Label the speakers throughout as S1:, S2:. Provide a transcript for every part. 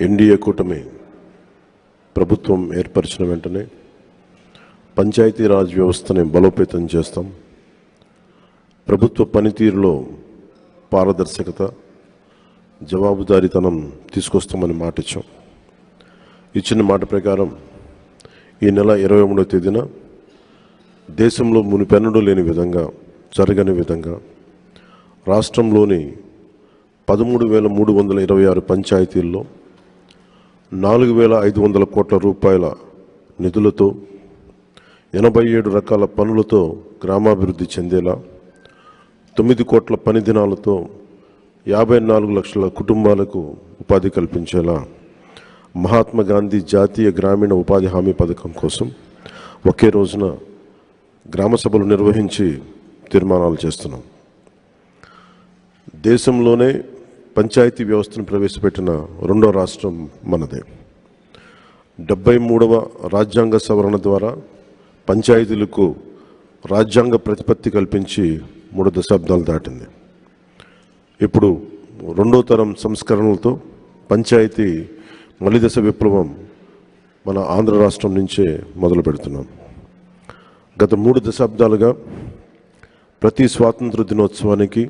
S1: NDA కూటమి ప్రభుత్వం ఏర్పరిచిన వెంటనే పంచాయతీరాజ్ వ్యవస్థని బలోపేతం చేస్తాం. ప్రభుత్వ పనితీరులో పారదర్శకత, జవాబుదారీతనం తీసుకొస్తామని మాట ఇచ్చాం. ఇచ్చిన మాట ప్రకారం ఈ నెల 23వ తేదీన దేశంలో మునిపెన్నడూ లేని విధంగా, జరగని విధంగా రాష్ట్రంలోని 13,326 పంచాయతీల్లో 4,500 కోట్ల రూపాయల నిధులతో 87 రకాల పనులతో గ్రామాభివృద్ధి చెందేలా, 9 కోట్ల పని దినాలతో 54 లక్షల కుటుంబాలకు ఉపాధి కల్పించేలా మహాత్మా గాంధీ జాతీయ గ్రామీణ ఉపాధి హామీ పథకం కోసం ఒకే రోజున గ్రామ సభలు నిర్వహించి తీర్మానాలు చేస్తున్నాం. దేశంలోనే పంచాయతీ వ్యవస్థను ప్రవేశపెట్టిన రెండో రాష్ట్రం మనదే. 73వ రాజ్యాంగ సవరణ ద్వారా పంచాయతీలకు రాజ్యాంగ ప్రతిపత్తి కల్పించి 3 దశాబ్దాలు దాటింది. ఇప్పుడు రెండో తరం సంస్కరణలతో పంచాయతీ మలిదశ విప్లవం మన ఆంధ్ర రాష్ట్రం నుంచే మొదలు పెడుతున్నాం. గత 3 దశాబ్దాలుగా ప్రతి స్వాతంత్ర దినోత్సవానికి,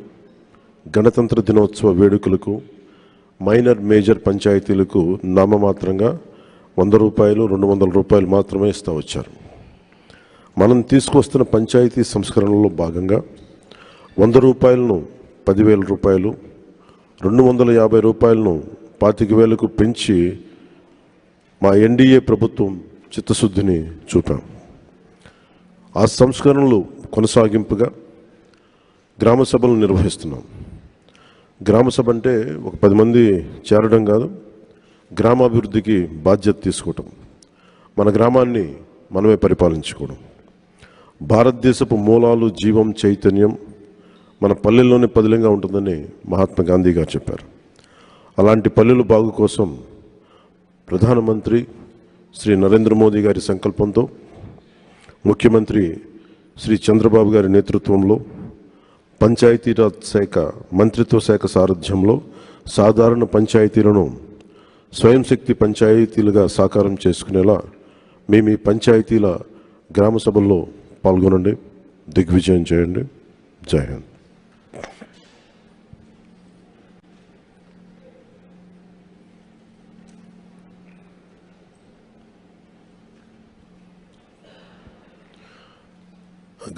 S1: గణతంత్ర దినోత్సవ వేడుకలకు మైనర్ మేజర్ పంచాయతీలకు నామమాత్రంగా 100 రూపాయలు, 200 రూపాయలు మాత్రమే ఇస్తూ వచ్చారు. మనం తీసుకొస్తున్న పంచాయతీ సంస్కరణలో భాగంగా 100 రూపాయలను 10,000 రూపాయలు, 250 రూపాయలను 25,000కు పెంచి మా ఎన్డీఏ ప్రభుత్వం చిత్తశుద్ధిని చూపాం. ఆ సంస్కరణలు కొనసాగింపుగా గ్రామ సభలు నిర్వహిస్తున్నాం. గ్రామ సభ అంటే ఒక 10 మంది చేరడం కాదు, గ్రామాభివృద్ధికి బాధ్యత తీసుకోవటం, మన గ్రామాన్ని మనమే పరిపాలించుకోవడం. భారతదేశపు మూలాలు, జీవం, చైతన్యం మన పల్లెల్లోనే పదిలంగా ఉంటుందని మహాత్మా గాంధీ గారు చెప్పారు. అలాంటి పల్లెల బాగు కోసం ప్రధానమంత్రి శ్రీ నరేంద్ర మోదీ గారి సంకల్పంతో, ముఖ్యమంత్రి శ్రీ చంద్రబాబు గారి నేతృత్వంలో పంచాయతీరాజ్ శాఖ మంత్రిత్వ శాఖ సారథ్యంలో సాధారణ పంచాయతీలను స్వయం శక్తి పంచాయతీలుగా సాకారం చేసుకునేలా మేము ఈ పంచాయతీల గ్రామ సభల్లో పాల్గొనండి, దిగ్విజయం చేయండి. జై హింద్.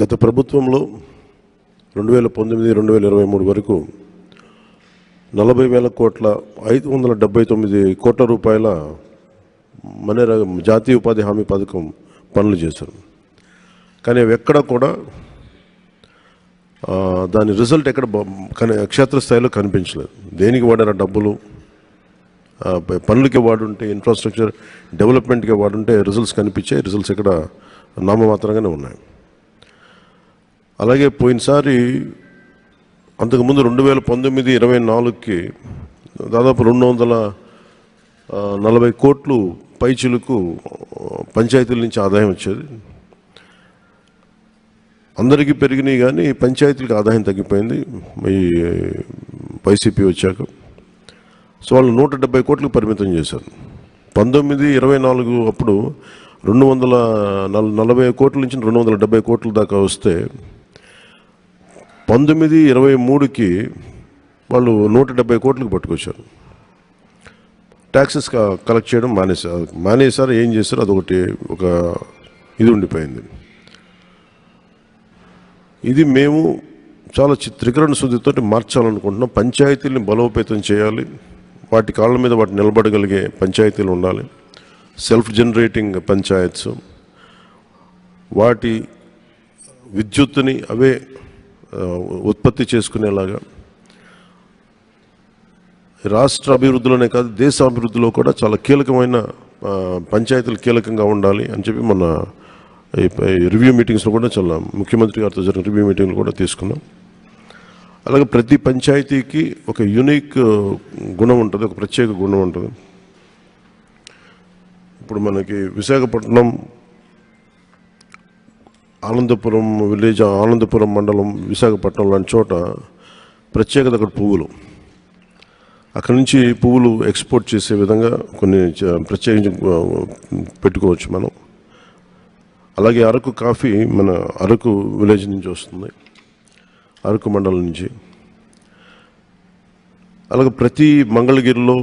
S1: గత ప్రభుత్వంలో 2019-2023 వరకు 40,579 కోట్ల రూపాయల జాతీయ ఉపాధి హామీ పథకం పనులు చేశారు. కానీ అవి ఎక్కడ కూడా దాని రిజల్ట్ ఎక్కడ క్షేత్రస్థాయిలో కనిపించలేదు. దేనికి వాడారు డబ్బులు? పనులకి వాడుంటే, ఇన్ఫ్రాస్ట్రక్చర్ డెవలప్మెంట్కి వాడుంటే రిజల్ట్స్ కనిపించాయి. రిజల్ట్స్ ఎక్కడ నామమాత్రంగానే ఉన్నాయి. అలాగే పోయినసారి అంతకుముందు 2019-24కి దాదాపు 240 కోట్లు పైచిలకు పంచాయతీల నుంచి ఆదాయం వచ్చేది. అందరికీ పెరిగినాయి కానీ పంచాయతీలకు ఆదాయం తగ్గిపోయింది ఈ వైసీపీ వచ్చాక. సో వాళ్ళు 170 కోట్లకు పరిమితం చేశారు. 19-24 అప్పుడు 240 కోట్ల నుంచి 270 కోట్ల దాకా వస్తే 19-23కి వాళ్ళు 170 కోట్లకు పట్టుకొచ్చారు. ట్యాక్సెస్ కలెక్ట్ చేయడం మానేశారు. ఏం చేశారు? అదొకటి ఒక ఇది ఉండిపోయింది. ఇది మేము చాలా త్రికరణ శుద్ధితో మార్చాలనుకుంటున్నాం. పంచాయతీలను బలోపేతం చేయాలి, వాటి కాళ్ళ మీద వాటి నిలబడగలిగే పంచాయతీలు ఉండాలి. సెల్ఫ్ జనరేటింగ్ పంచాయత్స్, వాటి విద్యుత్తుని అవే ఉత్పత్తి చేసుకునేలాగా రాష్ట్ర అభివృద్ధిలోనే కాదు దేశ అభివృద్ధిలో కూడా చాలా కీలకమైన పంచాయతీలు కీలకంగా ఉండాలి అని చెప్పి మన రివ్యూ మీటింగ్స్లో కూడా చాలా ముఖ్యమంత్రి గారితో జరిగిన రివ్యూ మీటింగ్లు కూడా తీసుకున్నాం. అలాగే ప్రతి పంచాయతీకి ఒక యూనిక్ గుణం ఉంటుంది, ఒక ప్రత్యేక గుణం ఉంటుంది. ఇప్పుడు మనకి విశాఖపట్నం ఆనందపురం విలేజ్, ఆనందపురం మండలం, విశాఖపట్నం లాంటి చోట ప్రత్యేకత అక్కడ పువ్వులు. అక్కడి నుంచి పువ్వులు ఎక్స్పోర్ట్ చేసే విధంగా కొన్ని ప్రత్యేకించి పెట్టుకోవచ్చు మనం. అలాగే అరకు కాఫీ మన అరకు విలేజ్ నుంచి వస్తుంది, అరకు మండలం నుంచి. అలాగే ప్రతి మంగళగిరిలో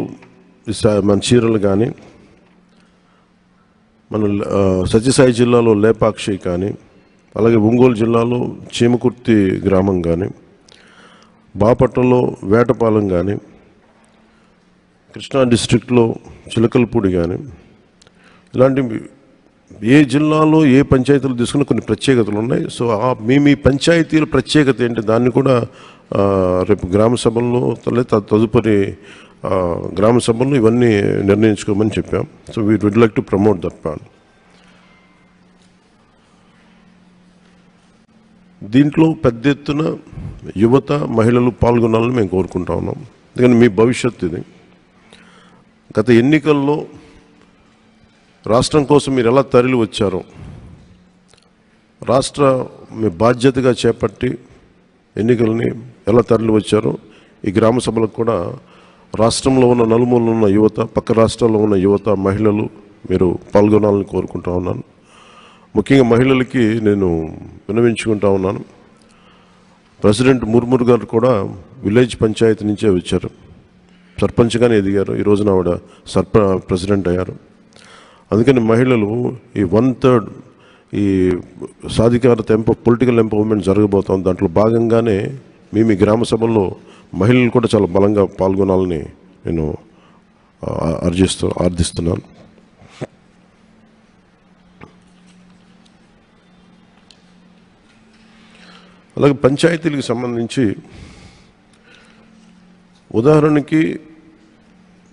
S1: మన చీరలు కానీ, మన సత్యసాయి జిల్లాలో లేపాక్షి కానీ, అలాగే ఒంగోలు జిల్లాలో చీమకుర్తి గ్రామం కానీ, బాపట్లలో వేటపాలెం కానీ, కృష్ణా డిస్ట్రిక్ట్లో చిలకలపూడి కానీ, ఇలాంటి ఏ జిల్లాలో ఏ పంచాయతీలు తీసుకున్న కొన్ని ప్రత్యేకతలు ఉన్నాయి. సో మీ పంచాయతీల ప్రత్యేకత ఏంటి, దాన్ని కూడా రేపు గ్రామ సభల్లో తదుపరి గ్రామ సభల్లో ఇవన్నీ నిర్ణయించుకోమని చెప్పాం. So we would like to promote that plan. దీంట్లో పెద్ద ఎత్తున యువత, మహిళలు పాల్గొనాలని మేము కోరుకుంటా ఉన్నాం. ఎందుకంటే మీ భవిష్యత్తు ఇది. గత ఎన్నికల్లో రాష్ట్రం కోసం మీరు ఎలా తరలి వచ్చారో, రాష్ట్ర మీ బాధ్యతగా చేపట్టి ఎన్నికల్ని ఎలా తరలి వచ్చారో, ఈ గ్రామ సభలకు కూడా రాష్ట్రంలో ఉన్న నలుమూలలో ఉన్న యువత, పక్క రాష్ట్రాల్లో ఉన్న యువత, మహిళలు మీరు పాల్గొనాలని కోరుకుంటా ఉన్నాను. ముఖ్యంగా మహిళలకి నేను విన్నవించుకుంటా ఉన్నాను. ప్రెసిడెంట్ ముర్ము గారు కూడా విలేజ్ పంచాయతీ నుంచే వచ్చారు, సర్పంచ్గానే ఎదిగారు. ఈ రోజున ఆవిడ ప్రెసిడెంట్ అయ్యారు. అందుకని మహిళలు ఈ 1/3 ఈ సాధికారత పొలిటికల్ ఎంపవర్మెంట్ జరగబోతాం. దాంట్లో భాగంగానే మీ గ్రామ సభల్లో మహిళలు కూడా చాలా బలంగా పాల్గొనాలని నేను ఆర్థిస్తున్నాను. అలాగే పంచాయతీలకు సంబంధించి ఉదాహరణకి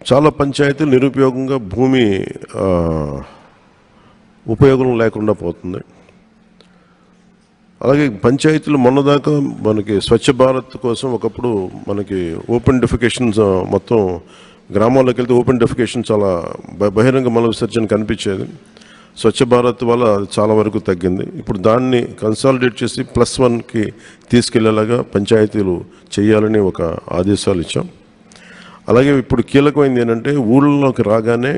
S1: చాలా పంచాయతీలు నిరుపయోగంగా భూమి ఉపయోగం లేకుండా పోతుంది. అలాగే పంచాయతీలు మొన్నదాకా మనకి స్వచ్ఛ భారత్ కోసం ఒకప్పుడు మనకి ఓపెన్ డెఫికేషన్స్ మొత్తం గ్రామాల్లోకి వెళ్తే ఓపెన్ డెఫికేషన్ చాలా బహిరంగ మల విసర్జన కనిపించేది. స్వచ్ఛ భారత్ వల్ల చాలా వరకు తగ్గింది. ఇప్పుడు దాన్ని కన్సాలిడేట్ చేసి +1కి తీసుకెళ్లేలాగా పంచాయతీలు చేయాలని ఒక ఆదేశాలు ఇచ్చాం. అలాగే ఇప్పుడు కీలకమైంది ఏంటంటే ఊళ్ళలోకి రాగానే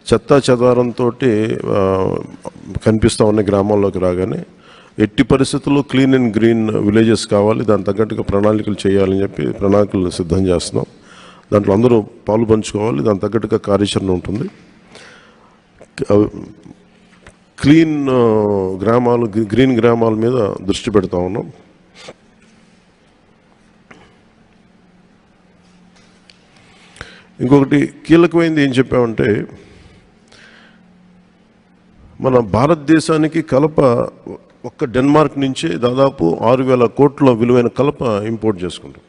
S1: చెత్తా చెదారంతో కనిపిస్తూ ఉన్న గ్రామాల్లోకి రాగానే ఎట్టి పరిస్థితుల్లో క్లీన్ అండ్ గ్రీన్ విలేజెస్ కావాలి, దాని తగ్గట్టుగా ప్రణాళికలు చేయాలని చెప్పి ప్రణాళికలు సిద్ధం చేస్తున్నాం. దాంట్లో అందరూ పాలు పంచుకోవాలి, దాని తగ్గట్టుగా కార్యాచరణ ఉంటుంది. క్లీన్ గ్రామాలు, గ్రీన్ గ్రామాల మీద దృష్టి పెడతా ఉన్నాం. ఇంకొకటి కీలకమైనది ఏం చెప్పామంటే, మన భారతదేశానికి కలప ఒక్క డెన్మార్క్ నుంచే దాదాపు 6,000 కోట్ల విలువైన కలప ఇంపోర్ట్ చేసుకుంటాం.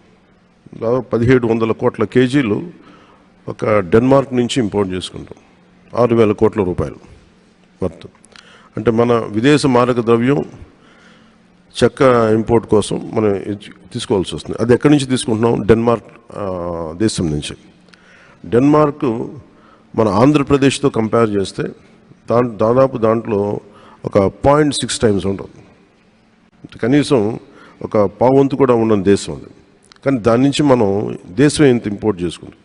S1: దాదాపు 1,700 కోట్ల కేజీలు ఒక డెన్మార్క్ నుంచి ఇంపోర్ట్ చేసుకుంటాం. 6,000 కోట్ల రూపాయలు వర్త్. అంటే మన విదేశ మారక ద్రవ్యం చెక్క ఇంపోర్ట్ కోసం మనం తీసుకోవాల్సి వస్తుంది. అది ఎక్కడి నుంచి తీసుకుంటున్నాం? డెన్మార్క్ దేశం నుంచి. డెన్మార్క్ మన ఆంధ్రప్రదేశ్తో కంపేర్ చేస్తే దాదాపు దాంట్లో ఒక 0.6 టైమ్స్ ఉంటుంది. కనీసం ఒక పావంతు కూడా ఉండని దేశం అది. కానీ దాని నుంచి మనం దేశం ఎంత ఇంపోర్ట్ చేసుకుంటాం,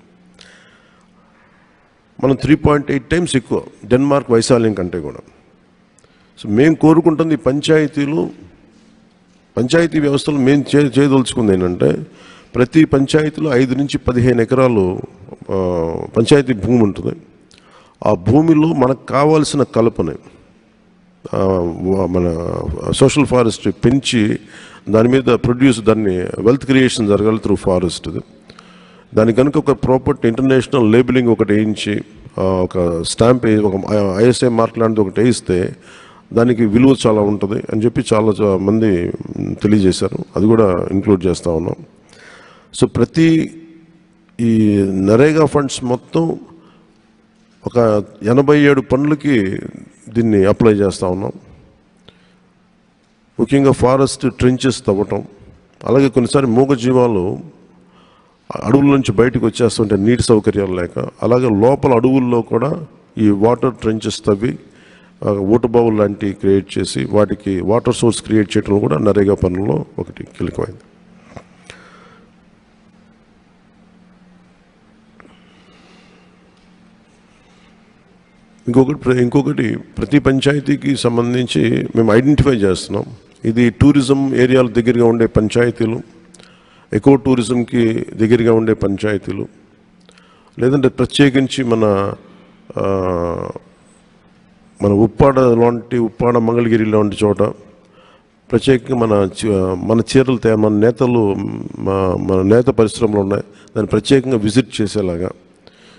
S1: మనం 3.8 టైమ్స్ ఎక్కువ డెన్మార్క్ వైశాల్యం కంటే కూడా. సో మేము కోరుకుంటుంది పంచాయతీ వ్యవస్థలో మేము చేయదలుచుకుంది ఏంటంటే, ప్రతి పంచాయతీలో 5 నుంచి 15 ఎకరాలు పంచాయతీ భూమి ఉంటుంది. ఆ భూమిలో మనకు కావాల్సిన కలపని మన సోషల్ ఫారెస్ట్రీ పెంచి దాని మీద దాన్ని వెల్త్ క్రియేషన్ జరగాలి త్రూ ఫారెస్ట్. దానికి కనుక ఒక ప్రాపర్టీ ఇంటర్నేషనల్ లేబులింగ్ ఒకటి వేయించి ఒక స్టాంప్ ఒక ISI మార్క్ లాంటిది ఒకటి వేయిస్తే దానికి విలువ చాలా ఉంటుంది అని చెప్పి చాలా మంది తెలియజేశారు. అది కూడా ఇంక్లూడ్ చేస్తూ ఉన్నాం. సో ప్రతి ఈ నరేగా ఫండ్స్ మొత్తం ఒక 87 పనులకి దీన్ని అప్లై చేస్తూ ఉన్నాం. ముఖ్యంగా ఫారెస్ట్ ట్రెంచెస్ తవ్వటం, అలాగే కొన్నిసారి మూగజీవాలు అడవుల నుంచి బయటకు వచ్చేస్తుంటే నీటి సౌకర్యాలు లేక, అలాగే లోపల అడవుల్లో కూడా ఈ వాటర్ ట్రెంచెస్ తవ్వి ఊటబావులు లాంటివి క్రియేట్ చేసి వాటికి వాటర్ సోర్స్ క్రియేట్ చేయడం కూడా నరేగా పనుల్లో ఒకటి కీలకమైంది. ఇంకొకటి ప్రతి పంచాయతీకి సంబంధించి మేము ఐడెంటిఫై చేస్తున్నాం. ఇది టూరిజం ఏరియాల దగ్గరగా ఉండే పంచాయతీలు, ఎకో టూరిజంకి దగ్గరగా ఉండే పంచాయతీలు, లేదంటే ప్రత్యేకించి మన ఉప్పాడ మంగళగిరి లాంటి చోట ప్రత్యేకంగా మన చీరలు మన నేతలు మన నేత పరిశ్రమలు ఉన్నాయి, దాన్ని ప్రత్యేకంగా విజిట్ చేసేలాగా.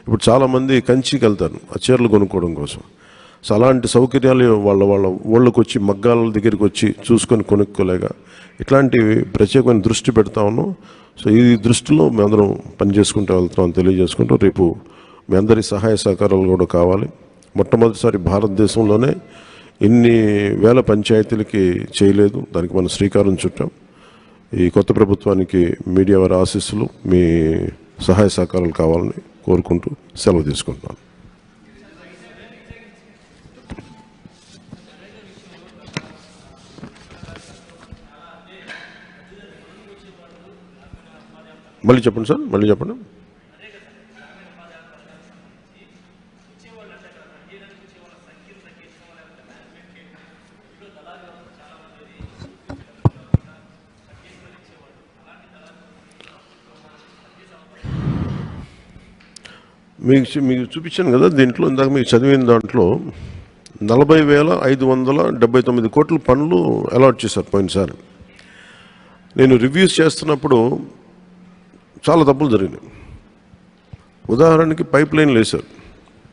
S1: ఇప్పుడు చాలామంది కంచికి వెళ్తారు ఆ చీరలు కొనుక్కోవడం కోసం. సో అలాంటి సౌకర్యాలు వాళ్ళ ఊళ్ళకి వచ్చి మగ్గాల దగ్గరికి వచ్చి చూసుకొని కొనుక్కోలేక ఇట్లాంటివి ప్రత్యేకమైన దృష్టి పెడతా ఉన్నాం. సో ఈ దృష్టిలో మేమందరం పనిచేసుకుంటూ వెళ్తున్నాం తెలియజేసుకుంటూ, రేపు మీ అందరి సహాయ సహకారాలు కూడా కావాలి. మొట్టమొదటిసారి భారతదేశంలోనే ఇన్ని వేల పంచాయతీలకి చేయలేదు, దానికి మనం శ్రీకారం చుట్టాం. ఈ కొత్త ప్రభుత్వానికి మీడియా వారి ఆశీస్సులు, మీ సహాయ సహకారాలు కావాలని కోరుకుంటూ సెలవు తీసుకుంటున్నాను. మళ్ళీ చెప్పండి సార్, మళ్ళీ చెప్పండి. మీకు చూపించాను కదా, దీంట్లో ఇందాక మీకు చదివిన దాంట్లో 40,579 కోట్ల పనులు అలాట్ చేశారు పోయినసారి. నేను రివ్యూస్ చేస్తున్నప్పుడు చాలా తప్పులు జరిగినాయి. ఉదాహరణకి పైప్ లైన్లు వేశారు.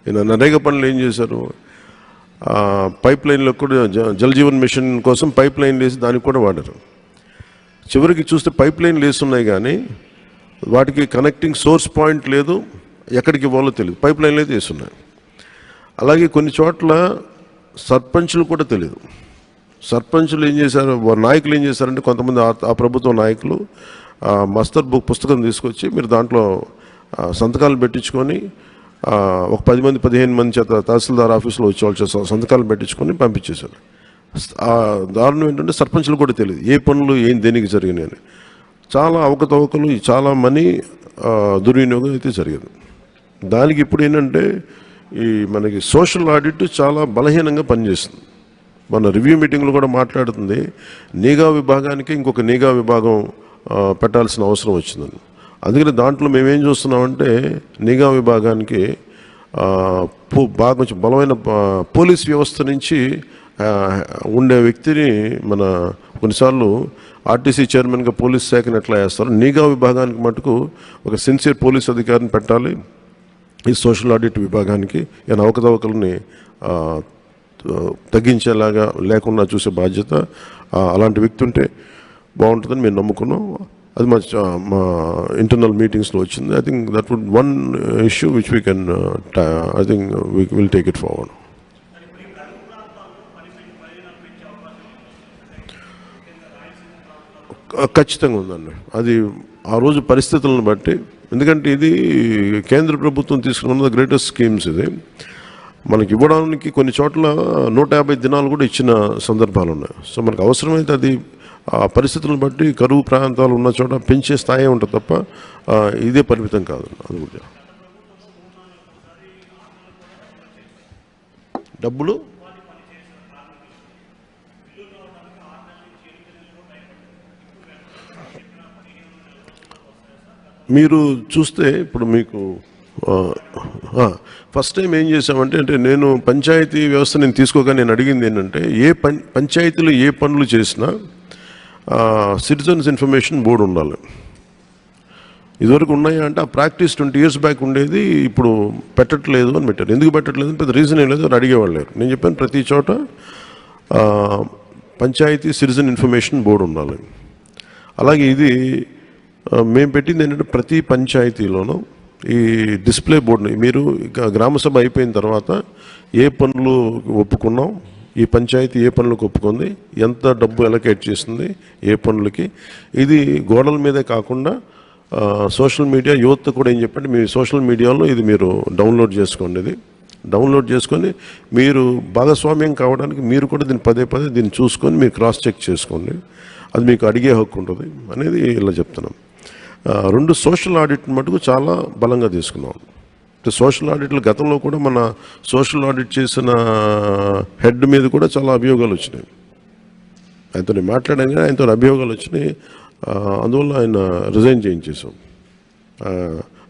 S1: నేను నరేగా పనులు ఏం చేశారు, పైప్ లైన్లో కూడా జల్ జీవన్ మిషన్ కోసం పైప్ లైన్లు వేసి దానికి కూడా వాడారు. చివరికి చూస్తే పైప్ లైన్లు వేస్తున్నాయి కానీ వాటికి కనెక్టింగ్ సోర్స్ పాయింట్ లేదు, ఎక్కడికి ఇవ్వాలో తెలియదు, పైప్ లైన్లు అయితే వేస్తున్నాయి. అలాగే కొన్ని చోట్ల సర్పంచులు కూడా తెలియదు. సర్పంచులు ఏం చేశారు, నాయకులు ఏం చేశారంటే కొంతమంది ఆ ప్రభుత్వ నాయకులు మస్తర్ బుక్ పుస్తకం తీసుకొచ్చి మీరు దాంట్లో సంతకాలు పెట్టించుకొని ఒక 10 మంది 15 మంది చేత తహసీల్దార్ ఆఫీసులో వచ్చి వాళ్ళు సంతకాలు పెట్టించుకొని పంపించేశారు. దారుణం ఏంటంటే సర్పంచులు కూడా తెలియదు ఏ పనులు ఏం దేనికి జరిగినాయి అని. చాలా అవకతవకలు, చాలా మనీ దుర్వినియోగం అయితే జరిగింది. దానికి ఇప్పుడు ఏంటంటే మనకి సోషల్ ఆడిట్ చాలా బలహీనంగా పనిచేస్తుంది. మన రివ్యూ మీటింగ్లో కూడా మాట్లాడుతుంది, నిఘా విభాగానికి ఇంకొక నిఘా విభాగం పెట్టాల్సిన అవసరం వచ్చిందని. అందుకని దాంట్లో మేమేం చూస్తున్నామంటే నిఘా విభాగానికి బాగా కొంచెం బలమైన పోలీస్ వ్యవస్థ నుంచి ఉండే వ్యక్తిని కొన్నిసార్లు ఆర్టీసీ చైర్మన్గా పోలీస్ శాఖను ఎట్లా వేస్తారు, నిఘా విభాగానికి మటుకు ఒక సిన్సియర్ పోలీస్ అధికారిని పెట్టాలి. ఈ సోషల్ ఆడిట్ విభాగానికి ఏమైనా అవకతవకలని తగ్గించేలాగా లేకుండా చూసే బాధ్యత అలాంటి వ్యక్తి ఉంటే బాగుంటుందని మేము నమ్ముకున్నాం. అది మా ఇంటర్నల్ మీటింగ్స్లో వచ్చింది. I think that would one issue which we can I think we will take it forward. ఖచ్చితంగా ఉందండి. అది ఆ రోజు పరిస్థితులను బట్టి, ఎందుకంటే ఇది కేంద్ర ప్రభుత్వం తీసుకున్న గ్రేటెస్ట్ స్కీమ్స్. ఇది మనకి ఇవ్వడానికి కొన్ని చోట్ల 150 దినాలు కూడా ఇచ్చిన సందర్భాలు ఉన్నాయి. సో మనకు అవసరమైతే అది ఆ పరిస్థితులను బట్టి కరువు ప్రాంతాలు ఉన్న చోట పెంచే స్థాయి ఉంటుంది తప్ప ఇదే పరిమితం కాదు. అది కూడా డబ్బులు మీరు చూస్తే ఇప్పుడు మీకు ఫస్ట్ టైం ఏం చేసామంటే, నేను పంచాయతీ వ్యవస్థ నేను తీసుకోగా నేను అడిగింది ఏంటంటే, పంచాయతీలు ఏ పనులు చేసినా సిటిజన్స్ ఇన్ఫర్మేషన్ బోర్డు ఉండాలి. ఇదివరకు ఉన్నాయా అంటే ఆ ప్రాక్టీస్ 20 years బ్యాక్ ఉండేది, ఇప్పుడు పెట్టట్లేదు అని పెట్టారు. ఎందుకు పెట్టట్లేదు పెద్ద రీజన్ ఏం లేదు, అని అడిగేవాళ్ళు లేరు. నేను చెప్పాను ప్రతి చోట పంచాయతీ సిటిజన్ ఇన్ఫర్మేషన్ బోర్డు ఉండాలి. అలాగే ఇది మేము పెట్టింది ఏంటంటే ప్రతి పంచాయతీలోనూ ఈ డిస్ప్లే బోర్డుని మీరు గ్రామసభ అయిపోయిన తర్వాత ఏ పనులు ఒప్పుకున్నాం, ఈ పంచాయతీ ఏ పనులకు ఒప్పుకుంది, ఎంత డబ్బు అలొకేట్ చేస్తుంది ఏ పనులకి, ఇది గోడల మీదే కాకుండా సోషల్ మీడియా యువత కూడా ఏం చెప్పండి, మీ సోషల్ మీడియాలో ఇది మీరు డౌన్లోడ్ చేసుకోండి. ఇది డౌన్లోడ్ చేసుకొని మీరు భాగస్వామ్యం కావడానికి మీరు కూడా దీన్ని పదే దీన్ని చూసుకొని మీరు క్రాస్ చెక్ చేసుకోండి. అది మీకు అడిగే హక్కు ఉంటుంది అనేది ఇలా చెప్తున్నాం. 2 సోషల్ ఆడిట్ మటుకు చాలా బలంగా తీసుకున్నాం. సోషల్ ఆడిట్లు గతంలో కూడా మన సోషల్ ఆడిట్ చేసిన హెడ్ మీద కూడా చాలా అభియోగాలు వచ్చినాయి. ఆయనతో నేను మాట్లాడాను కానీ ఆయనతో అభియోగాలు వచ్చినాయి. అందువల్ల ఆయన రిజైన్ చేయించేసాం.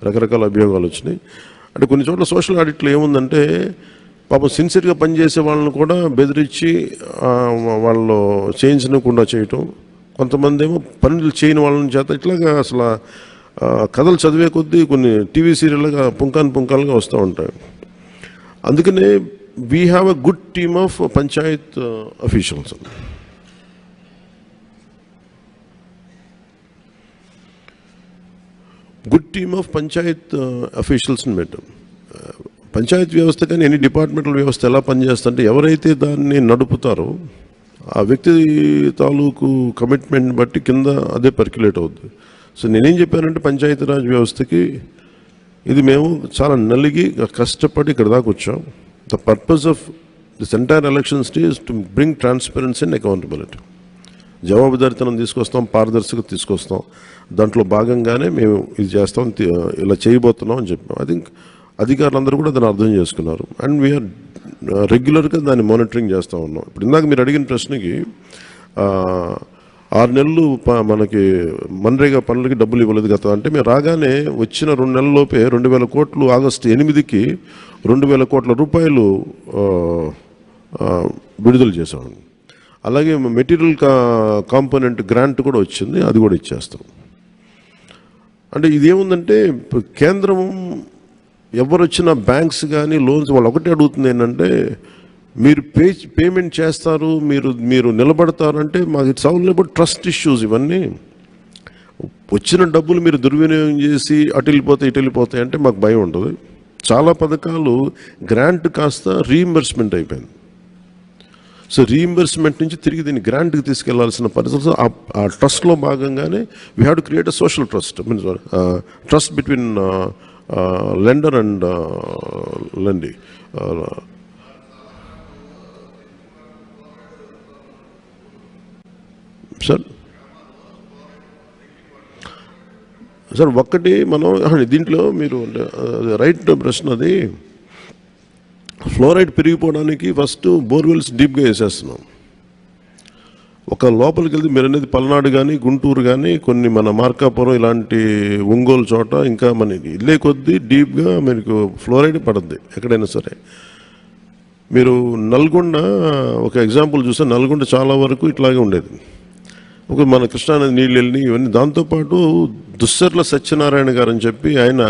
S1: రకరకాల అభియోగాలు వచ్చినాయి. అంటే కొన్ని చోట్ల సోషల్ ఆడిట్లో ఏముందంటే పాపం సిన్సియర్గా పనిచేసే వాళ్ళని కూడా బెదిరించి వాళ్ళు చేయించకుండా చేయటం, కొంతమంది ఏమో పనులు చేయని వాళ్ళని చేత ఇట్లాగా అసలు కథలు చదివే కొద్దీ కొన్ని టీవీ సీరియల్గా పుంకాలుగా వస్తూ ఉంటాయి. అందుకనే we have a good team of panchayat officials. Good team of panchayat అఫీషియల్స్ని పెట్టాం. పంచాయత్ వ్యవస్థ కానీ ఎన్ని డిపార్ట్మెంటల్ వ్యవస్థ ఎలా పనిచేస్తుంటే ఎవరైతే దాన్ని నడుపుతారో ఆ వ్యక్తి తాలూకు కమిట్మెంట్ని బట్టి కింద అదే పర్క్యులేట్ అవుద్ది. సో నేనేం చెప్పానంటే పంచాయతీరాజ్ వ్యవస్థకి ఇది మేము చాలా నలిగి కష్టపడి ఇక్కడ దాకా వచ్చాం. The purpose of this entire elections is to bring transparency and accountability. జవాబుదారితనం తీసుకొస్తాం, పారదర్శకత తీసుకొస్తాం. దాంట్లో భాగంగానే మేము ఇది చేస్తాం, ఇలా చేయబోతున్నాం అని చెప్పాం. ఐ థింక్ అధికారులందరూ కూడా దాన్ని అర్థం చేసుకున్నారు. అండ్ వీఆర్ రెగ్యులర్గా దాన్ని మానిటరింగ్ చేస్తూ ఉన్నాం. ఇప్పుడు ఇందాక మీరు అడిగిన ప్రశ్నకి 6 నెలలు మనకి మన్రేగా పనులకి డబ్బులు ఇవ్వలేదు గత అంటే మేము రాగానే వచ్చిన 2 నెలల్లోపే 2,000 కోట్లు ఆగస్టు 8కి 2,000 కోట్ల రూపాయలు విడుదల చేసామండి. అలాగే మెటీరియల్ కాంపోనెంట్ గ్రాంట్ కూడా వచ్చింది, అది కూడా ఇచ్చేస్తాం. అంటే ఇదేముందంటే కేంద్రం ఎవరు వచ్చిన బ్యాంక్స్ కానీ లోన్స్ వాళ్ళు ఒకటే అడుగుతుంది ఏంటంటే మీరు పేమెంట్ చేస్తారు, మీరు నిలబడతారంటే మాకు it's all about trust issues. ఇవన్నీ వచ్చిన డబ్బులు మీరు దుర్వినియోగం చేసి అటు వెళ్ళిపోతాయి అంటే మాకు భయం ఉంటుంది. చాలా పథకాలు గ్రాంట్ కాస్త రీఇంబర్స్మెంట్ అయిపోయింది. సో రీఇంబర్స్మెంట్ నుంచి తిరిగి దీన్ని గ్రాంట్కి తీసుకెళ్లాల్సిన పరిస్థితులు ఆ ట్రస్ట్లో భాగంగానే we have to create a social trust, trust between lender and lendee. Sir ఒక్కటి మనం దీంట్లో మీరు రైట్ ప్రశ్న, అది ఫ్లోరైడ్ పెరిగిపోవడానికి ఫస్ట్ బోర్వెల్స్ డీప్గా వేసేస్తున్నాం. ఒక లోపలికి వెళ్తే మీరు అనేది పల్నాడు కానీ గుంటూరు కానీ కొన్ని మన మార్కాపురం ఇలాంటి ఒంగోలు చోట ఇంకా మన ఇల్లే కొద్దీ డీప్గా మీకు ఫ్లోరైడ్ పడుద్ది ఎక్కడైనా సరే. మీరు నల్గొండ ఒక ఎగ్జాంపుల్ చూస్తే నల్గొండ చాలా వరకు ఇట్లాగే ఉండేది. ఒక మన కృష్ణానది నీళ్ళు వెళ్ళి ఇవన్నీ. దాంతోపాటు దుస్సర్ల సత్యనారాయణ గారు అని చెప్పి ఆయన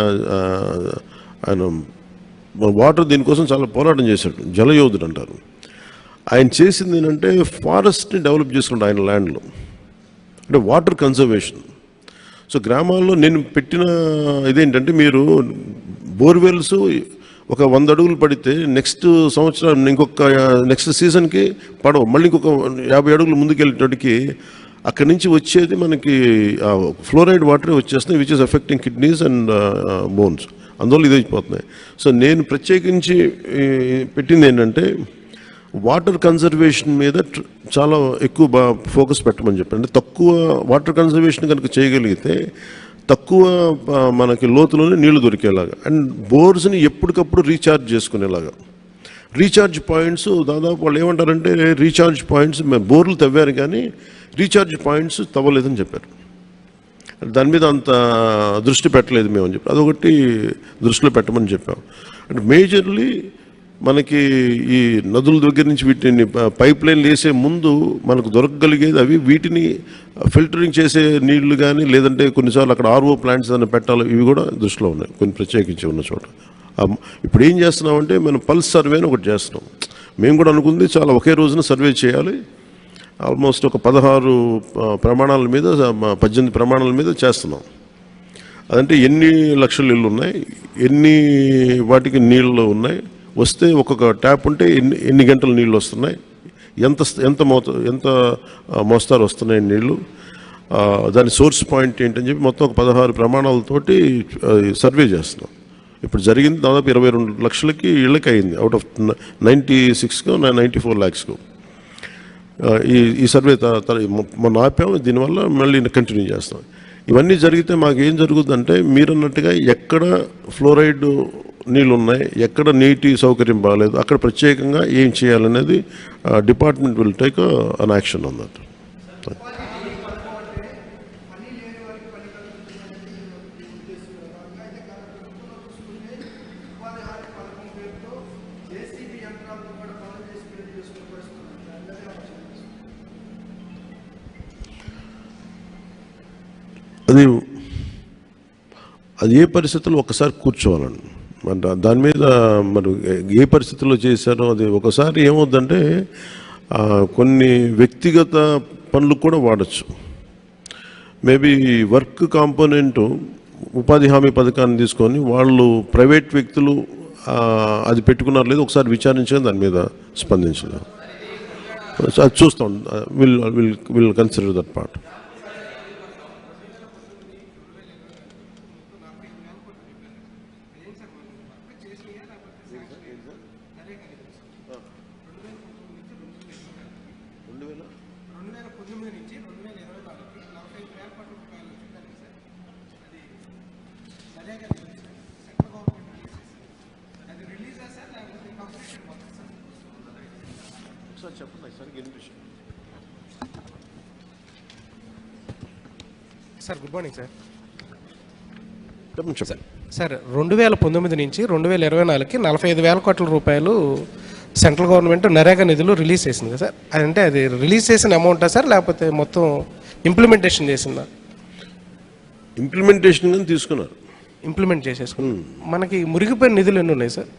S1: వాటర్ దీనికోసం చాలా పోరాటం చేశాడు, జలయోధుడు అంటారు. ఆయన చేసింది ఏంటంటే ఫారెస్ట్ని డెవలప్ చేసుకుంటాడు ఆయన ల్యాండ్లో, అంటే వాటర్ కన్జర్వేషన్. సో గ్రామాల్లో నేను పెట్టిన ఇదేంటంటే మీరు బోర్వెల్స్ ఒక 100 అడుగులు పడితే నెక్స్ట్ సంవత్సరం నెక్స్ట్ సీజన్కి పడవ, మళ్ళీ ఇంకొక 50 అడుగులు ముందుకెళ్ళేటప్పటికి అక్కడి నుంచి వచ్చేది మనకి ఫ్లోరైడ్ వాటరే వచ్చేస్తున్నాయి, which is effecting kidneys and bones. అందువల్ల ఇది అయిపోతున్నాయి. సో నేను ప్రత్యేకించి పెట్టింది ఏంటంటే వాటర్ కన్జర్వేషన్ మీద చాలా ఎక్కువ ఫోకస్ పెట్టమని చెప్పండి. అంటే తక్కువ వాటర్ కన్జర్వేషన్ కనుక చేయగలిగితే తక్కువ మనకి లోతులోనే నీళ్లు దొరికేలాగా, అండ్ బోర్స్ని ఎప్పటికప్పుడు రీఛార్జ్ చేసుకునేలాగా. రీఛార్జ్ పాయింట్స్ దాదాపు వాళ్ళు ఏమంటారంటే రీఛార్జ్ పాయింట్స్ బోర్లు తవ్వారు కానీ రీఛార్జ్ పాయింట్స్ తవ్వలేదని చెప్పారు. దాని మీద అంత దృష్టి పెట్టలేదు మేము అని చెప్పి అదొకటి దృష్టిలో పెట్టమని చెప్పాం. అంటే మేజర్లీ మనకి ఈ నదుల దగ్గర నుంచి వీటిని పైప్ లైన్లు వేసే ముందు మనకు దొరకగలిగేది అవి. వీటిని ఫిల్టరింగ్ చేసే నీళ్లు కానీ లేదంటే కొన్నిసార్లు అక్కడ ఆర్ఓ ప్లాంట్స్ ఏదైనా పెట్టాలి, ఇవి కూడా దృష్టిలో ఉన్నాయి కొన్ని ప్రత్యేకించి ఉన్న చోట. ఇప్పుడు ఏం చేస్తున్నామంటే మనం పల్స్ సర్వే అని ఒకటి చేస్తున్నాం. మేము కూడా అనుకుంది చాలా ఒకే రోజున సర్వే చేయాలి. ఆల్మోస్ట్ ఒక 16 ప్రమాణాల మీద 18 ప్రమాణాల మీద చేస్తున్నాం. అదంటే ఎన్ని లక్షల ఇళ్ళు ఉన్నాయి, ఎన్ని వాటికి నీళ్ళు ఉన్నాయి, వస్తే ఒక్కొక్క ట్యాప్ ఉంటే ఎన్ని గంటల నీళ్ళు వస్తున్నాయి, ఎంత మోస్తారు వస్తున్నాయి నీళ్ళు, దాని సోర్స్ పాయింట్ ఏంటని చెప్పి మొత్తం ఒక 16 ప్రమాణాలతోటి సర్వే చేస్తున్నాం. ఇప్పుడు జరిగింది దాదాపు 22 లక్షలకి ఇళ్ళకి అయింది, అవుట్ ఆఫ్ 96కో 94 lakhsకు. ఈ సర్వే మొన్న ఆపాము, దీనివల్ల మళ్ళీ కంటిన్యూ చేస్తాం. ఇవన్నీ జరిగితే మాకేం జరుగుతుందంటే మీరన్నట్టుగా ఎక్కడ ఫ్లోరైడ్ నీళ్ళు ఉన్నాయి, ఎక్కడ నీటి సౌకర్యం బాగాలేదు, అక్కడ ప్రత్యేకంగా ఏం చేయాలనేది department will take an action on that. అది ఏ పరిస్థితుల్లో ఒకసారి కూర్చోవాలండి. మరి దాని మీద మరి ఏ పరిస్థితుల్లో చేశారో అది ఒకసారి ఏమవుద్దంటే కొన్ని వ్యక్తిగత పనులకు కూడా వాడచ్చు. మేబీ వర్క్ కాంపోనెంటు ఉపాధి హామీ పథకాన్ని తీసుకొని వాళ్ళు ప్రైవేట్ వ్యక్తులు అది పెట్టుకున్నారు లేదు ఒకసారి విచారించగా దాని మీద స్పందించలేదు. అది చూస్తాం. Will consider that part.
S2: Sir good morning sir.
S1: చెప్పండి.
S2: సార్ 2019 నుంచి 2024కి 45,000 కోట్ల రూపాయలు సెంట్రల్ గవర్నమెంట్ నరేగా నిధులు రిలీజ్ చేసింది కదా సార్. అంటే అది రిలీజ్ చేసిన అమౌంటా సార్ లేకపోతే మొత్తం ఇంప్లిమెంటేషన్ చేసిందా?
S1: ఇంప్లిమెంటేషన్ కానీ తీసుకున్నారు,
S2: ఇంప్లిమెంట్ చేసేసుకున్నాం. మనకి మురిగిపోయిన నిధులు ఎన్ని ఉన్నాయి సార్?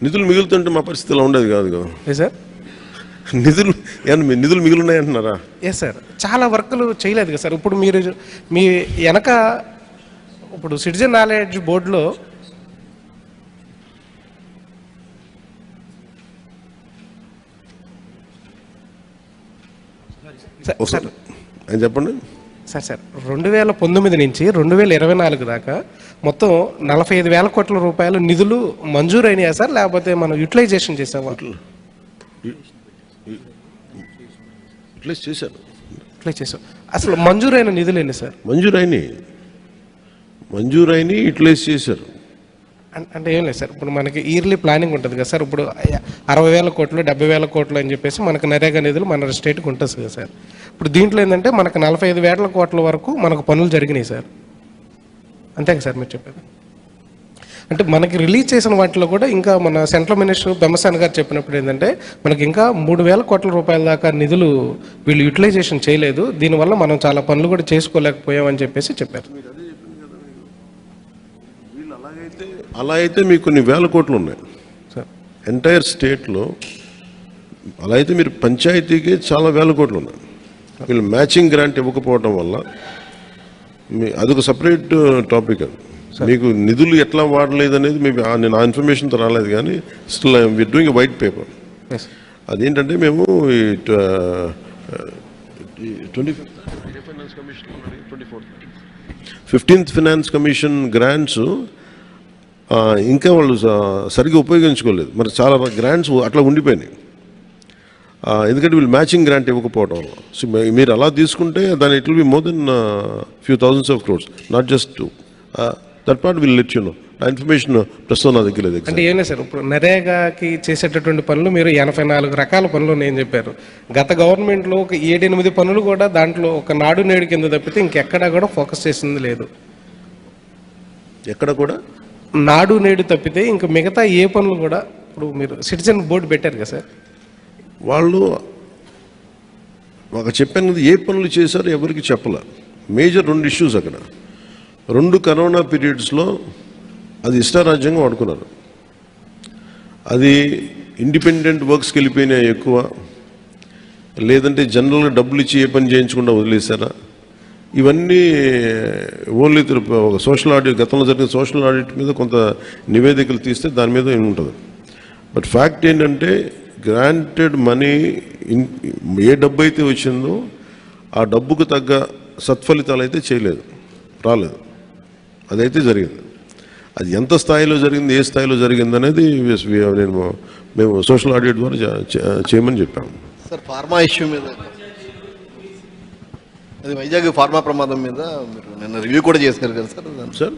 S1: నిధులు మిగులుతుంటే మా పరిస్థితి ఇలా ఉండేది కాదు కదా.
S2: ఏ సార్
S1: నిధులు మిగులున్నాయంటున్నారా?
S2: ఎస్ సార్, చాలా వర్కులు చేయలేదు కదా సార్. ఇప్పుడు మీరు మీ వెనక ఇప్పుడు సిటిజన్ నాలెడ్జ్ బోర్డులో
S1: సార్ చెప్పండి
S2: సార్ 2019 నుంచి 2024 దాకా మొత్తం 45,000 కోట్ల రూపాయలు నిధులు మంజూరు అయినాయా సార్ లేకపోతే మనం యూటిలైజేషన్ చేసాం?
S1: చేశారు.
S2: అసలు మంజూరైన నిధులు ఎన్ని సార్?
S1: మంజూరైన యూటిలైజ్ చేశారు.
S2: అంటే ఏం లేదు సార్, ఇప్పుడు మనకి ఇయర్లీ ప్లానింగ్ ఉంటుంది కదా సార్. ఇప్పుడు 60,000 కోట్లు 70,000 కోట్లు అని చెప్పేసి మనకు నరేగా నిధులు మన స్టేట్కి ఉంటుంది కదా సార్. ఇప్పుడు దీంట్లో ఏంటంటే మనకు 45,000 కోట్ల వరకు మనకు పనులు జరిగినాయి సార్. అంతే కదా సార్ మీరు చెప్పేది? అంటే మనకి రిలీజ్ చేసిన వాటిలో కూడా ఇంకా మన సెంట్రల్ మినిస్టర్ బెమ్మసాని గారు చెప్పినప్పుడు ఏంటంటే మనకి ఇంకా 3,000 కోట్ల రూపాయల దాకా నిధులు వీళ్ళు యూటిలైజేషన్ చేయలేదు, దీనివల్ల మనం చాలా పనులు కూడా చేసుకోలేకపోయామని చెప్పేసి చెప్పారు.
S1: అలా అయితే మీకు కొన్ని వేల కోట్లు ఉన్నాయి
S2: సార్
S1: ఎంటైర్ స్టేట్లో. అలా అయితే మీరు పంచాయతీకి చాలా వేల కోట్లు ఉన్నాయి. వీళ్ళు మ్యాచింగ్ గ్రాంట్ ఇవ్వకపోవడం వల్ల అదొక సపరేట్ టాపిక్. అది మీకు నిధులు ఎట్లా వాడలేదు అనేది నేను ఆ ఇన్ఫర్మేషన్తో రాలేదు, కానీ still we are doing a white paper. అదేంటంటే మేము 15th ఫైనాన్స్ కమిషన్ గ్రాంట్స్ ఇంకా వాళ్ళు సరిగ్గా ఉపయోగించుకోలేదు. మరి చాలా గ్రాంట్స్ అట్లా ఉండిపోయినాయి, ఎందుకంటే వీళ్ళు మ్యాచింగ్ గ్రాంట్ ఇవ్వకపోవడం వల్ల. సో మీరు అలా తీసుకుంటే దాని it will be more than few thousands of crores, not just two. That part will let you know. ఆ ఇన్ఫర్మేషన్ ప్రస్తుతం నా దగ్గర లేదు.
S2: అంటే ఏం లేదు సార్, ఇప్పుడు నరేగాకి చేసేటటువంటి పనులు మీరు 84 రకాల పనులు ఉన్నాయని చెప్పారు. గత గవర్నమెంట్లో ఒక 7-8 పనులు కూడా దాంట్లో ఒక నాడు నేడు కింద తప్పితే ఇంకెక్కడా కూడా ఫోకస్ చేసింది లేదు.
S1: ఎక్కడ కూడా
S2: నాడు నేడు తప్పితే ఇంకా మిగతా ఏ పనులు కూడా ఇప్పుడు మీరు సిటిజన్ బోర్డు పెట్టారు కదా సార్,
S1: వాళ్ళు ఒక చెప్పాను కదా ఏ పనులు చేశారో ఎవరికి చెప్పలే. మేజర్ 2 ఇష్యూస్ అక్కడ 2 కరోనా పీరియడ్స్లో అది ఇష్టారాజ్యంగా వాడుకున్నారు. అది ఇండిపెండెంట్ వర్క్స్కి వెళ్ళిపోయినాయి ఎక్కువ, లేదంటే జనరల్గా డబ్బులు ఇచ్చి ఏ పని చేయించకుండా వదిలేశారా, ఇవన్నీ ఓన్లీ ఒక సోషల్ ఆడిట్, గతంలో జరిగిన సోషల్ ఆడిట్ మీద కొంత నివేదికలు తీస్తే దాని మీద ఉంటుంది. బట్ ఫ్యాక్ట్ ఏంటంటే గ్రాంటెడ్ మనీ ఏ డబ్బు అయితే వచ్చిందో ఆ డబ్బుకు తగ్గ సత్ఫలితాలు అయితే రాలేదు. అదైతే జరిగింది. అది ఎంత స్థాయిలో జరిగింది, ఏ స్థాయిలో జరిగింది అనేది మేము సోషల్ ఆడిట్ ద్వారా చేయమని చెప్పాము.
S3: సార్ ఫార్మా ఇష్యూ మీద అది వైజాగ్ ఫార్మా ప్రమాదం మీద మీరు నిన్న రివ్యూ కూడా చేశారు కదా సార్?
S1: సార్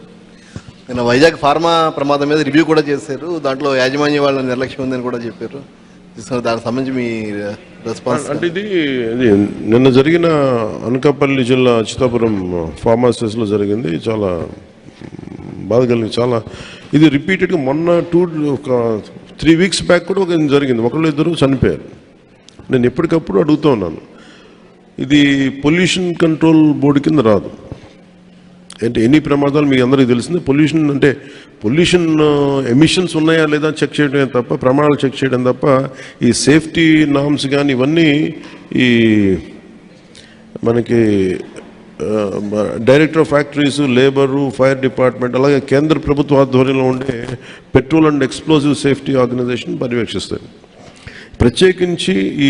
S3: నిన్న వైజాగ్ ఫార్మా ప్రమాదం మీద రివ్యూ కూడా చేశారు, దాంట్లో యాజమాన్య వాళ్ళ నిర్లక్ష్యం ఉందని కూడా చెప్పారు. దానికి సంబంధించి మీ రెస్పాన్స్
S1: అంటే ఇది నిన్న జరిగిన అనకాపల్లి జిల్లా అచ్యుతాపురం ఫార్మాసిస్లో జరిగింది. చాలా బాధ కలిగింది. చాలా ఇది రిపీటెడ్గా మొన్న ఒక 3 weeks బ్యాక్ కూడా ఒక జరిగింది. ఒకళ్ళు ఇద్దరు చనిపోయారు. నేను ఎప్పటికప్పుడు అడుగుతూ ఉన్నాను, ఇది పొల్యూషన్ కంట్రోల్ బోర్డు కింద రాదు. అంటే ఎన్ని ప్రమాదాలు మీకు అందరికీ తెలిసింది. పొల్యూషన్ అంటే పొల్యూషన్ ఎమిషన్స్ ఉన్నాయా లేదా చెక్ చేయడమే తప్ప, ప్రమాణాలు చెక్ చేయడం తప్ప, ఈ సేఫ్టీ నామ్స్ కానీ ఇవన్నీ ఈ మనకి director of factories, labour, fire department, అలాగే కేంద్ర ప్రభుత్వ ఆధ్వర్యంలో ఉండే petrol and explosive safety organisation పర్యవేక్షిస్తాయి. ప్రత్యేకించి ఈ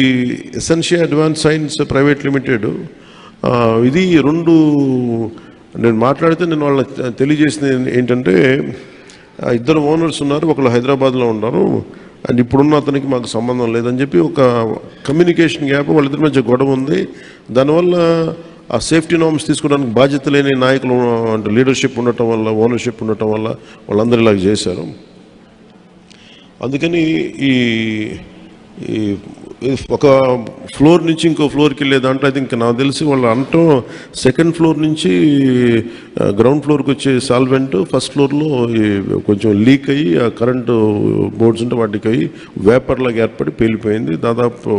S1: Essentia advance science private limited ఇది నేను మాట్లాడితే నేను వాళ్ళకి తెలియజేసింది ఏంటంటే, ఇద్దరు ఓనర్స్ ఉన్నారు, ఒకళ్ళు హైదరాబాద్లో ఉన్నారు, అండ్ ఇప్పుడున్న అతనికి మాకు సంబంధం లేదని చెప్పి ఒక కమ్యూనికేషన్ గ్యాప్ వాళ్ళిద్దరి మధ్య గొడవ ఉంది. దానివల్ల ఆ సేఫ్టీ నార్మ్స్ తీసుకోవడానికి బాధ్యత లేని నాయకులు అంటే లీడర్షిప్ ఉండటం వల్ల, ఓనర్షిప్ ఉండటం వల్ల వాళ్ళందరూ ఇలాగ చేశారు. అందుకని ఈ ఒక ఫ్లోర్ నుంచి ఇంకో ఫ్లోర్కి వెళ్ళే దాంట్లో అయితే ఇంకా నాకు తెలిసి వాళ్ళు అంటూ సెకండ్ ఫ్లోర్ నుంచి గ్రౌండ్ ఫ్లోర్కి వచ్చే సాల్వెంట్ ఫస్ట్ ఫ్లోర్లో కొంచెం లీక్ అయ్యి ఆ కరెంటు బోర్డ్స్ ఉంటే వాటికి అయ్యి వేపర్లాగా ఏర్పడి పేలిపోయింది. దాదాపు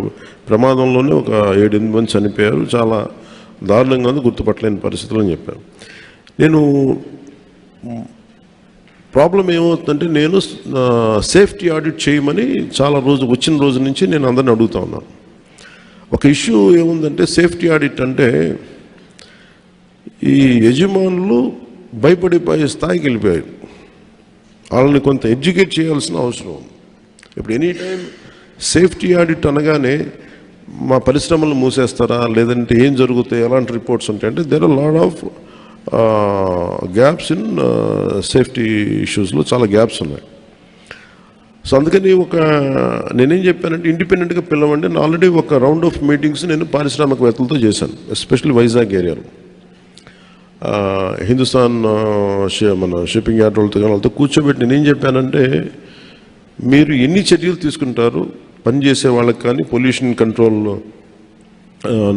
S1: ప్రమాదంలోనే ఒక 7-8 మంది చనిపోయారు. చాలా దారుణంగా ఉంది, గుర్తుపట్టలేని పరిస్థితులు అని చెప్పాను. నేను ప్రాబ్లం ఏమవుతుందంటే, నేను సేఫ్టీ ఆడిట్ చేయమని వచ్చిన రోజు నుంచి నేను అందరిని అడుగుతా ఉన్నాను. ఒక ఇష్యూ ఏముందంటే, సేఫ్టీ ఆడిట్ అంటే ఈ యజమానులు భయపడిపోయే స్థాయికి వెళ్ళిపోయారు. వాళ్ళని కొంత ఎడ్యుకేట్ చేయాల్సిన అవసరం ఉంది. ఇప్పుడు ఎనీ టైం సేఫ్టీ ఆడిట్ అనగానే మా పరిశ్రమలు మూసేస్తారా, లేదంటే ఏం జరుగుతాయి, ఎలాంటి రిపోర్ట్స్ ఉంటాయి అంటే, there are lot of gaps in safety ఇష్యూస్లో చాలా గ్యాప్స్ ఉన్నాయి. సో అందుకని నేనేం చెప్పానంటే, ఇండిపెండెంట్గా పిలవండి. నేను ఆల్రెడీ ఒక రౌండ్ ఆఫ్ మీటింగ్స్ నేను పారిశ్రామికవేత్తలతో చేశాను, ఎస్పెషల్లీ వైజాగ్ ఏరియాలో. హిందుస్థాన్ మన షిప్పింగ్ యార్డ్ వాళ్ళతో కూర్చోబెట్టి నేనేం చెప్పానంటే, మీరు ఎన్ని చర్యలు తీసుకుంటారు పనిచేసే వాళ్ళకి కానీ పొల్యూషన్ కంట్రోల్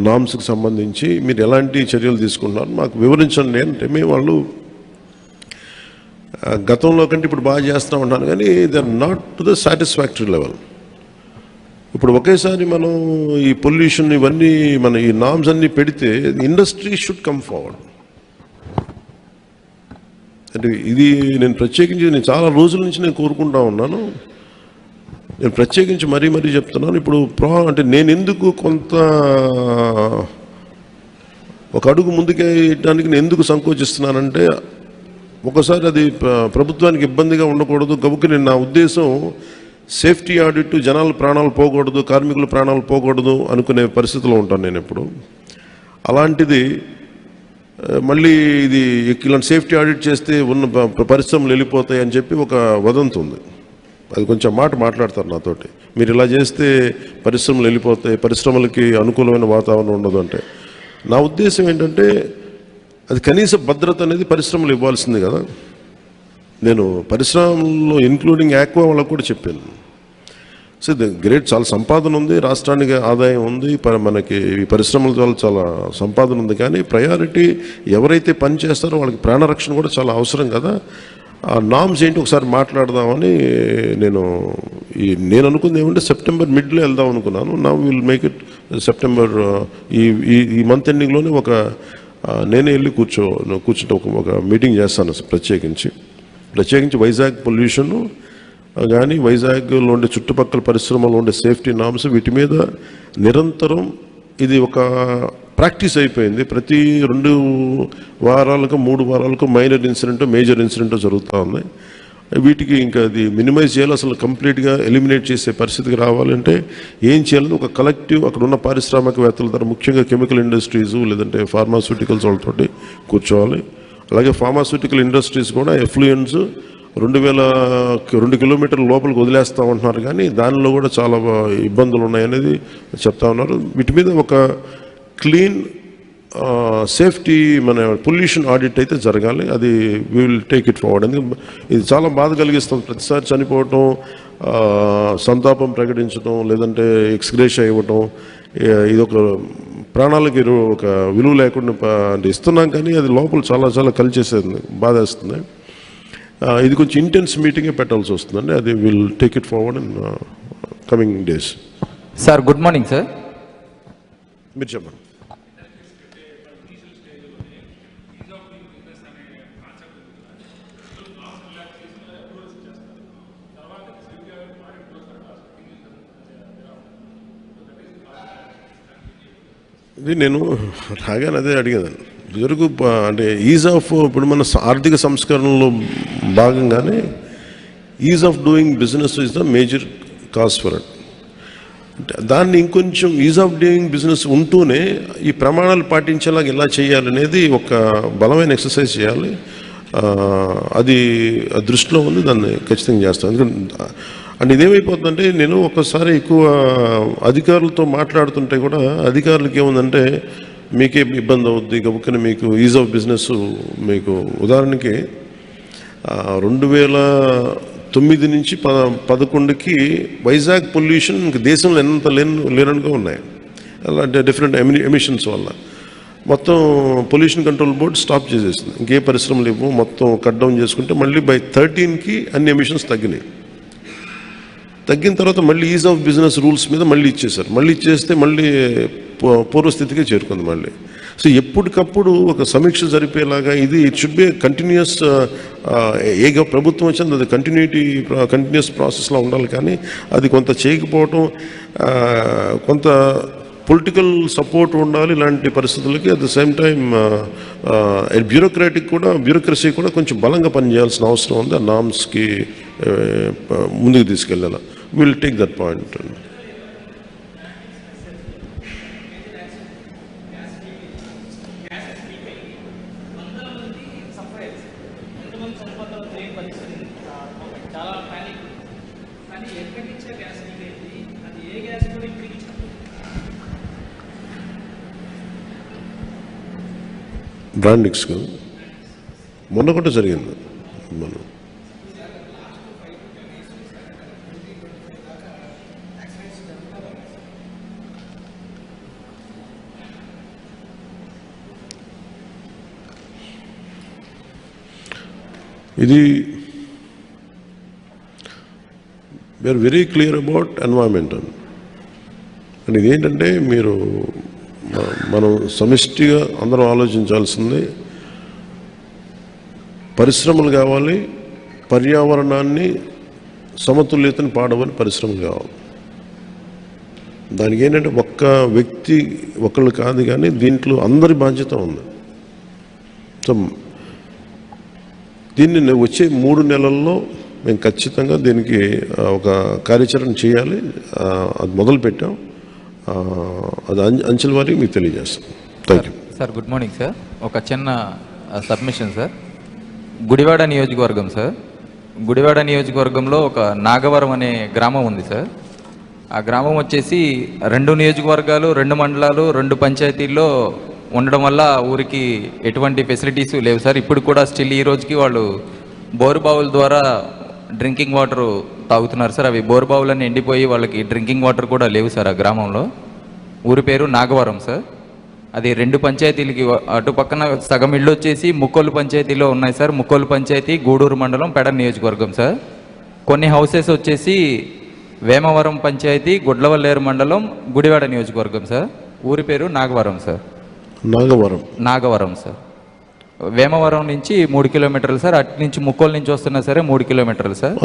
S1: నామ్స్కి సంబంధించి మీరు ఎలాంటి చర్యలు తీసుకుంటున్నారు మాకు వివరించండి అంటే, మేము వాళ్ళు గతంలో కంటే ఇప్పుడు బాగా చేస్తూ ఉంటాను, కానీ they are not to the satisfactory level. ఇప్పుడు ఒకేసారి మనం ఈ పొల్యూషన్ ఇవన్నీ ఈ నామ్స్ అన్నీ పెడితే ఇండస్ట్రీ షుడ్ కమ్ ఫార్వర్డ్. అంటే ఇది నేను చాలా రోజుల నుంచి నేను కోరుకుంటా ఉన్నాను. నేను ప్రత్యేకించి మరీ చెప్తున్నాను. ఇప్పుడు అంటే నేను ఎందుకు కొంత ఒక అడుగు ముందుకేయడానికి నేను ఎందుకు సంకోచిస్తున్నానంటే, ఒకసారి అది ప్రభుత్వానికి ఇబ్బందిగా ఉండకూడదు. గబుక్కి నా ఉద్దేశం సేఫ్టీ ఆడిట్, జనాల ప్రాణాలు పోకూడదు, కార్మికుల ప్రాణాలు పోకూడదు అనుకునే పరిస్థితిలో ఉంటాను నేను ఎప్పుడు. అలాంటిది మళ్ళీ ఇది ఇలాంటి సేఫ్టీ ఆడిట్ చేస్తే ఉన్న పరిశ్రమలు వెళ్ళిపోతాయి అని చెప్పి ఒక వదంతి ఉంది. అది కొంచెం మాట్లాడతారు నాతోటి, మీరు ఇలా చేస్తే పరిశ్రమలు వెళ్ళిపోతాయి, పరిశ్రమలకి అనుకూలమైన వాతావరణం ఉండదు అంటే. నా ఉద్దేశం ఏంటంటే, అది కనీస భద్రత అనేది పరిశ్రమలు ఇవ్వాల్సింది కదా. నేను పరిశ్రమల్లో ఇన్క్లూడింగ్ ఆక్వా వాళ్ళకు కూడా చెప్పాను. సో గ్రేట్, చాలా సంపాదన ఉంది, రాష్ట్రానికి ఆదాయం ఉంది, మనకి ఈ పరిశ్రమల వల్ల చాలా సంపాదన ఉంది. కానీ ప్రయారిటీ ఎవరైతే పని చేస్తారో వాళ్ళకి ప్రాణరక్షణ కూడా చాలా అవసరం కదా. ఆ నామ్స్ ఏంటి ఒకసారి మాట్లాడదామని నేను అనుకుంది ఏమంటే, సెప్టెంబర్ మిడ్లో వెళ్దాం అనుకున్నాను. నా విల్ మేక్ ఇట్ సెప్టెంబర్ ఈ మంత్ ఎండింగ్లోనే నేనే వెళ్ళి కూర్చుంటే ఒక మీటింగ్ చేస్తాను ప్రత్యేకించి వైజాగ్ పొల్యూషన్ కానీ వైజాగ్లో ఉండే చుట్టుపక్కల పరిశ్రమలో ఉండే సేఫ్టీ నామ్స్, వీటి మీద నిరంతరం ఇది ఒక ప్రాక్టీస్ అయిపోయింది. ప్రతి 2 వారాలకు 3 వారాలకు మైనర్ ఇన్సిడెంట్, మేజర్ ఇన్సిడెంట్ జరుగుతూ ఉంది. వీటికి ఇంకా అది మినిమైజ్ చేయాలి, అసలు కంప్లీట్గా ఎలిమినేట్ చేసే పరిస్థితికి రావాలంటే ఏం చేయాలని ఒక కలెక్టివ్ అక్కడ ఉన్న పారిశ్రామికవేత్తల ద్వారా, ముఖ్యంగా కెమికల్ ఇండస్ట్రీస్ లేదంటే ఫార్మాస్యూటికల్స్ వాళ్ళతోటి కూర్చోవాలి. అలాగే ఫార్మాస్యూటికల్ ఇండస్ట్రీస్ కూడా ఎఫ్లూయెన్స్ 2 కిలోమీటర్ల లోపలికి వదిలేస్తూ ఉంటున్నారు, కానీ దానిలో కూడా చాలా ఇబ్బందులు ఉన్నాయనేది చెప్తా ఉన్నారు. వీటి మీద ఒక క్లీన్ సేఫ్టీ మన పొల్యూషన్ ఆడిట్ అయితే జరగాలి. అది we will take it forward. ఎందుకంటే ఇది చాలా బాధ కలిగిస్తుంది. ప్రతిసారి చనిపోవటం, సంతాపం ప్రకటించడం, లేదంటే ఎక్స్గ్రేషియా ఇవ్వటం, ఇది ఒక ప్రాణాలకి ఒక విలువ లేకుండా అంటే ఇస్తున్నాం, కానీ అది లోపల చాలా చాలా కలిచేసేది, బాధేస్తుంది. ఇది కొంచెం ఇంటెన్స్ మీటింగే పెట్టాల్సి వస్తుందండి. అది will take it forward in coming days.
S4: Sir good morning sir.
S1: మీరు చెప్పండి. ఇది నేను రాగానే అదే అడిగేదాన్ని. ఇదివరకు అంటే ఈజ్ ఆఫ్, ఇప్పుడు మన ఆర్థిక సంస్కరణలో భాగంగానే is of doing business is the major cause for it. దాన్ని ఇంకొంచెం ఈజ్ ఆఫ్ డూయింగ్ బిజినెస్ ఉంటూనే ఈ ప్రమాణాలు పాటించేలాగా ఎలా చేయాలనేది ఒక బలమైన ఎక్సర్సైజ్ చేయాలి. అది దృష్టిలో ఉంది, దాన్ని ఖచ్చితంగా చేస్తాను. ఎందుకంటే అండ్ ఇదేమైపోతుందంటే, నేను ఒక్కసారి ఎక్కువ అధికారులతో మాట్లాడుతుంటే కూడా అధికారులకి ఏముందంటే మీకే ఇబ్బంది అవుద్ది గబుక్కని మీకు ఈజ్ ఆఫ్ బిజినెస్. మీకు ఉదాహరణకి 2009 నుంచి 2011కి వైజాగ్ పొల్యూషన్ ఇంక దేశంలో ఎంత లేనట్టుగా ఉన్నాయి. అలాంటి డిఫరెంట్ ఎమిషన్స్ వల్ల మొత్తం పొల్యూషన్ కంట్రోల్ బోర్డు స్టాప్ చేసేసింది. ఇంకే పరిశ్రమలు ఇవ్వు, మొత్తం కట్ డౌన్ చేసుకుంటే మళ్ళీ by 2013కి అన్ని ఎమిషన్స్ తగ్గినాయి. తగ్గిన తర్వాత మళ్ళీ ఈజ్ ఆఫ్ బిజినెస్ రూల్స్ మీద మళ్ళీ ఇచ్చేశారు. మళ్ళీ ఇచ్చేస్తే మళ్ళీ పూర్వస్థితికే చేరుకుంది మళ్ళీ. సో ఎప్పటికప్పుడు ఒక సమీక్ష జరిపేలాగా ఇది ఇట్ షుడ్ బి కంటిన్యూస్. ఏ ప్రభుత్వం వచ్చింది అది కంటిన్యూస్ ప్రాసెస్లో ఉండాలి. కానీ అది కొంత చేయకపోవటం, కొంత పొలిటికల్ సపోర్ట్ ఉండాలి ఇలాంటి పరిస్థితులకి. At the same time bureaucracy కూడా కొంచెం బలంగా పనిచేయాల్సిన అవసరం ఉంది. ఆ నామ్స్కి ముందుకు తీసుకెళ్ళాలి. Will take that point. Brandix మొన్న కూడా జరిగింది. మనం ఇది we are very clear about environment. And ఇదేంటంటే మీరు మనం సమిష్టిగా అందరం ఆలోచించాల్సింది, పరిశ్రమలు కావాలి, పర్యావరణాన్ని సమతుల్యతను పాడవని పరిశ్రమలు కావాలి. దానికి ఏంటంటే ఒక్క వ్యక్తి ఒకళ్ళు కాదు, కానీ దీంట్లో అందరి బాధ్యత ఉంది. సో దీన్ని వచ్చే 3 నెలల్లో మేము ఖచ్చితంగా దీనికి ఒక కార్యాచరణ చేయాలి. అది మొదలుపెట్టాం. అది అంచెల వారికి మీకు తెలియజేస్తాం. Thank you
S4: sir. Good morning sir. ఒక చిన్న సబ్మిషన్ సార్. గుడివాడ నియోజకవర్గం సార్. గుడివాడ నియోజకవర్గంలో ఒక నాగవరం అనే గ్రామం ఉంది సార్. ఆ గ్రామం వచ్చేసి 2 నియోజకవర్గాలు, 2 మండలాలు, 2 పంచాయతీల్లో ఉండడం వల్ల ఊరికి ఎటువంటి ఫెసిలిటీస్ లేవు సార్. ఇప్పుడు కూడా స్టిల్ ఈ రోజుకి వాళ్ళు బోరుబావుల ద్వారా డ్రింకింగ్ వాటర్ తాగుతున్నారు సార్. అవి బోరుబావులన్నీ ఎండిపోయి వాళ్ళకి డ్రింకింగ్ వాటర్ కూడా లేవు సార్ ఆ గ్రామంలో. ఊరి పేరు నాగవరం సార్. అది 2 పంచాయతీలకి అటు పక్కన సగం ఇళ్ళు వచ్చేసి ముక్కోలు పంచాయతీలో ఉన్నాయి సార్. ముక్కోలు పంచాయతీ గూడూరు మండలం, పెడ నియోజకవర్గం సార్. కొన్ని హౌసెస్ వచ్చేసి వేమవరం పంచాయతీ, గుడ్లవల్లేరు మండలం, గుడివాడ నియోజకవర్గం సార్. ఊరి పేరు నాగవరం సార్. నాగవరం సార్. వేమవరం నుంచి 3 కిలోమీటర్లు సార్. అటు నుంచి ముక్కోలు నుంచి వస్తున్నా సరే 3 కిలోమీటర్లు సార్.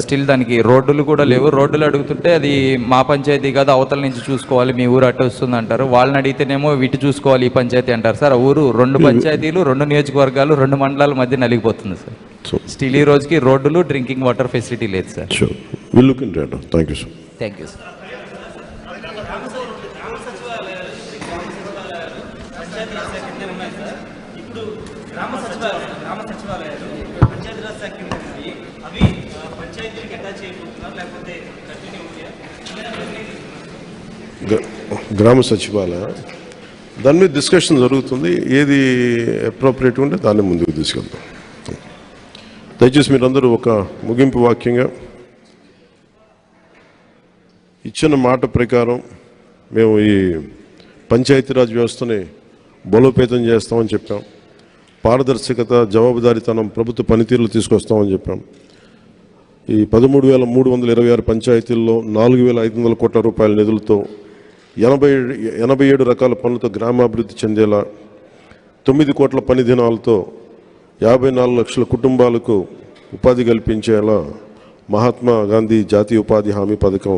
S4: స్టిల్ దానికి రోడ్డులు కూడా లేవు. రోడ్డులు అడుగుతుంటే అది మా పంచాయతీ కాదు, అవతల నుంచి చూసుకోవాలి, మీ ఊరు అటు వస్తుంది అంటారు. వాళ్ళని అడిగితేనేమో ఇటు చూసుకోవాలి ఈ పంచాయతీ అంటారు సార్. ఆ ఊరు 2 పంచాయతీలు, 2 నియోజకవర్గాలు, 2 మండలాల మధ్య నలిగిపోతుంది సార్. స్టిల్ ఈ రోజుకి రోడ్డులు, డ్రింకింగ్ వాటర్ ఫెసిలిటీ లేదు sir.
S1: Thank you sir.
S4: Thank you sir.
S5: పంచాయతీలకు అటాచ్ చేయబోతున్నారు లేకపోతే కంటిన్యూ
S1: గ్రామ సచివాలయ దాని మీద డిస్కషన్ జరుగుతుంది. ఏది అప్రోప్రియేట్ ఉంటే దాన్ని ముందుకు తీసుకెళ్తాం. దయచేసి మీరందరూ ఒక ముగింపు వాక్యంగా ఇచ్చిన మాట ప్రకారం మేము ఈ పంచాయతీరాజ్ వ్యవస్థని బలోపేతం చేస్తామని చెప్పాం. పారదర్శకత, జవాబుదారీతనం, ప్రభుత్వ పనితీరులు తీసుకొస్తామని చెప్పాం. ఈ 13,326 పంచాయతీల్లో 4,500 కోట్ల రూపాయల నిధులతో 87 రకాల పనులతో గ్రామాభివృద్ధి చెందేలా 9 కోట్ల పని దినాలతో 54 లక్షల కుటుంబాలకు ఉపాధి కల్పించేలా మహాత్మా గాంధీ జాతీయ ఉపాధి హామీ పథకం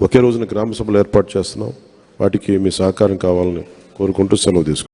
S1: ఒకే రోజున గ్రామ సభలు ఏర్పాటు చేస్తున్నాం. వాటికి మీ సహకారం కావాలని కోరుకుంటూ సెలవు తీసుకుంటాం.